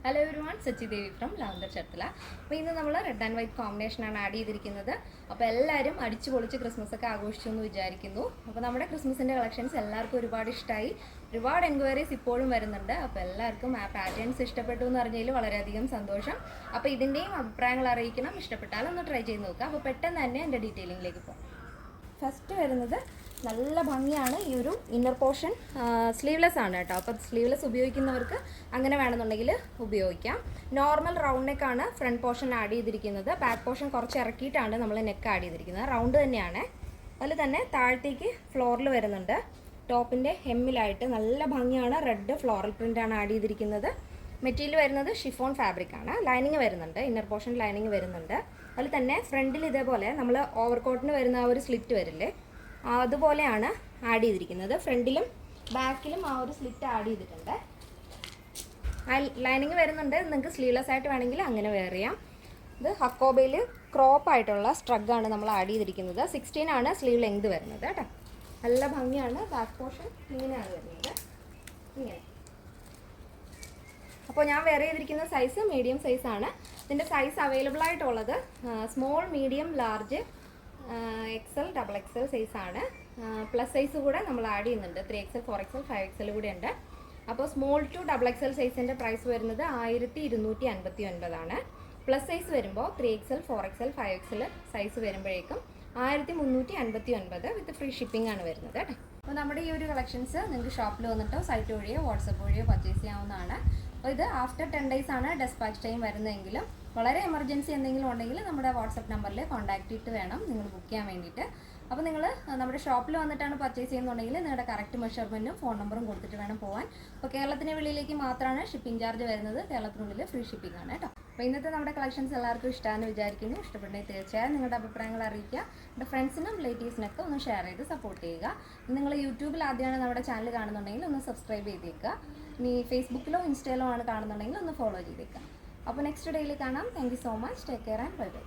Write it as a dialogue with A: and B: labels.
A: Hello everyone, Sachi Devi from lavender Cherthala. അപ്പോൾ ഇന്ന് നമ്മൾ റെഡ് ആൻഡ് വൈറ്റ് കോമ്പിനേഷനാണ് ആഡ് ചെയ്തിരിക്കുന്നത്. അപ്പോൾ എല്ലാവരും അടിച്ചു പൊളിച്ച് ക്രിസ്മസ് ഒക്കെ ആഘോഷിച്ചു എന്ന് വിചാരിക്കുന്നു. അപ്പോൾ നമ്മുടെ ക്രിസ്മസിൻ്റെ കളക്ഷൻസ് എല്ലാവർക്കും ഒരുപാട് ഇഷ്ടമായി, ഒരുപാട് എൻക്വയറീസ് ഇപ്പോഴും വരുന്നുണ്ട്. അപ്പോൾ എല്ലാവർക്കും ആ പാറ്റേൺസ് ഇഷ്ടപ്പെട്ടു എന്ന് അറിഞ്ഞതിൽ വളരെയധികം സന്തോഷം. അപ്പോൾ ഇതിൻ്റെയും അഭിപ്രായങ്ങൾ അറിയിക്കണം, ഇഷ്ടപ്പെട്ടാൽ ഒന്ന് ട്രൈ ചെയ്ത് നോക്കുക. അപ്പോൾ പെട്ടെന്ന് തന്നെ എൻ്റെ ഡീറ്റെയിലിംഗിലേക്ക് പോകാം. ഫസ്റ്റ് വരുന്നത് നല്ല ഭംഗിയാണ്. ഈ ഒരു ഇന്നർ പോർഷൻ സ്ലീവ്ലെസ് ആണ് കേട്ടോ. അപ്പോൾ സ്ലീവ്ലെസ് ഉപയോഗിക്കുന്നവർക്ക് അങ്ങനെ വേണമെന്നുണ്ടെങ്കിൽ ഉപയോഗിക്കാം. നോർമൽ റൗണ്ട് നെക്കാണ് ഫ്രണ്ട് പോർഷൻ ആഡ് ചെയ്തിരിക്കുന്നത്. ബാക്ക് പോർഷൻ കുറച്ച് ഇറക്കിയിട്ടാണ് നമ്മൾ നെക്ക് ആഡ് ചെയ്തിരിക്കുന്നത്. റൗണ്ട് തന്നെയാണ്. അതിൽ തന്നെ താഴത്തേക്ക് ഫ്ലോറിൽ വരുന്നുണ്ട്. ടോപ്പിൻ്റെ ഹെമ്മിലായിട്ട് നല്ല ഭംഗിയാണ്. റെഡ് ഫ്ലോറൽ പ്രിൻ്റാണ് ആഡ് ചെയ്തിരിക്കുന്നത്. മെറ്റീരിയൽ വരുന്നത് ഷിഫോൺ ഫാബ്രിക് ആണ്. ലൈനിങ് വരുന്നുണ്ട്, ഇന്നർ പോർഷൻ ലൈനിങ് വരുന്നുണ്ട്. അതിൽ തന്നെ ഫ്രണ്ടിൽ ഇതേപോലെ നമ്മൾ ഓവർകോട്ടിന് വരുന്ന ആ ഒരു സ്ലിറ്റ് വരില്ലേ, അതുപോലെയാണ് ആഡ് ചെയ്തിരിക്കുന്നത്. ഫ്രണ്ടിലും ബാക്കിലും ആ ഒരു സ്ലിറ്റ് ആഡ് ചെയ്തിട്ടുണ്ട്. ആ ലൈനിങ് വരുന്നുണ്ട്. നിങ്ങൾക്ക് സ്ലീവ്ലെസ് ആയിട്ട് വേണമെങ്കിൽ അങ്ങനെ വെയർ ചെയ്യാം. ഇത് ഹക്കോബയിൽ ക്രോപ്പ് ആയിട്ടുള്ള സ്ട്രഗാണ് നമ്മൾ ആഡ് ചെയ്തിരിക്കുന്നത്. 16 ആണ് സ്ലീവ് ലെങ്ത് വരുന്നത് കേട്ടോ. നല്ല ഭംഗിയാണ്. ബാക്ക് പോർഷൻ ഇങ്ങനെയാണ് വരുന്നത്, ഇങ്ങനെ. അപ്പോൾ ഞാൻ വെയർ ചെയ്തിരിക്കുന്ന സൈസ് മീഡിയം സൈസാണ്. ഇതിൻ്റെ സൈസ് അവൈലബിൾ ആയിട്ടുള്ളത് small, medium, large, XL, XXL സൈസാണ്. പ്ലസ് സൈസ് കൂടെ നമ്മൾ ആഡ് ചെയ്യുന്നുണ്ട്. 3XL, 4XL, 5XL കൂടെ ഉണ്ട്. അപ്പോൾ സ്മോൾ ടു XXL സൈസിൻ്റെ പ്രൈസ് വരുന്നത് 1259 ആണ്. പ്ലസ് സൈസ് വരുമ്പോൾ 3XL, 4XL, 5XL സൈസ് വരുമ്പോഴേക്കും 1359 വിത്ത് ഫ്രീ ഷിപ്പിംഗ് ആണ് വരുന്നത് കേട്ടോ. അപ്പോൾ നമ്മുടെ ഈ ഒരു കളക്ഷൻസ് നിങ്ങൾക്ക് ഷോപ്പിൽ വന്നിട്ടോ സൈറ്റ് വഴിയോ വാട്സപ്പ് വഴിയോ പർച്ചേസ് ചെയ്യാവുന്നതാണ്. അപ്പോൾ ഇത് ആഫ്റ്റർ 10 days ആണ് ഡെസ്പാച്ച് ടൈം വരുന്നതെങ്കിലും വളരെ എമർജൻസി എന്തെങ്കിലും ഉണ്ടെങ്കിൽ നമ്മുടെ വാട്സപ്പ് നമ്പറിൽ കോൺടാക്ട് ചെയ്തിട്ട് വേണം നിങ്ങൾ ബുക്ക് ചെയ്യാൻ വേണ്ടിയിട്ട്. അപ്പോൾ നിങ്ങൾ നമ്മുടെ ഷോപ്പിൽ വന്നിട്ടാണ് പർച്ചേസ് ചെയ്യുന്നുണ്ടെങ്കിൽ നിങ്ങളുടെ കറക്റ്റ് മെഷർമെൻറ്റും ഫോൺ നമ്പറും കൊടുത്തിട്ട് വേണം പോകാൻ. അപ്പോൾ കേരളത്തിന് വെളിയിലേക്ക് മാത്രമാണ് ഷിപ്പിംഗ് ചാർജ് വരുന്നത്. കേരളത്തിനുള്ളിൽ ഫ്രീ ഷിപ്പിംഗ് ആണ് കേട്ടോ. അപ്പോൾ ഇന്നത്തെ നമ്മുടെ കളക്ഷൻസ് എല്ലാവർക്കും ഇഷ്ടമാണെന്ന് വിചാരിക്കുന്നു. ഇഷ്ടപ്പെട്ടെങ്കിൽ തീർച്ചയായും നിങ്ങളുടെ അഭിപ്രായങ്ങൾ അറിയിക്കുക. എൻ്റെ ഫ്രണ്ട്സിനും റിലേറ്റീവ്സിനൊക്കെ ഒന്ന് ഷെയർ ചെയ്ത് സപ്പോർട്ട് ചെയ്യുക. നിങ്ങൾ യൂട്യൂബിൽ ആദ്യമാണ് നമ്മുടെ ചാനൽ കാണുന്നുണ്ടെങ്കിൽ ഒന്ന് സബ്സ്ക്രൈബ് ചെയ്തേക്കുക. ഇനി ഫേസ്ബുക്കിലോ ഇൻസ്റ്റയിലോ ആണ് കാണുന്നുണ്ടെങ്കിൽ ഒന്ന് ഫോളോ ചെയ്തേക്കുക. അപ്പോൾ നെക്സ്റ്റ് ഡേയിൽ കാണാം. Thank you so much. Take care and bye bye.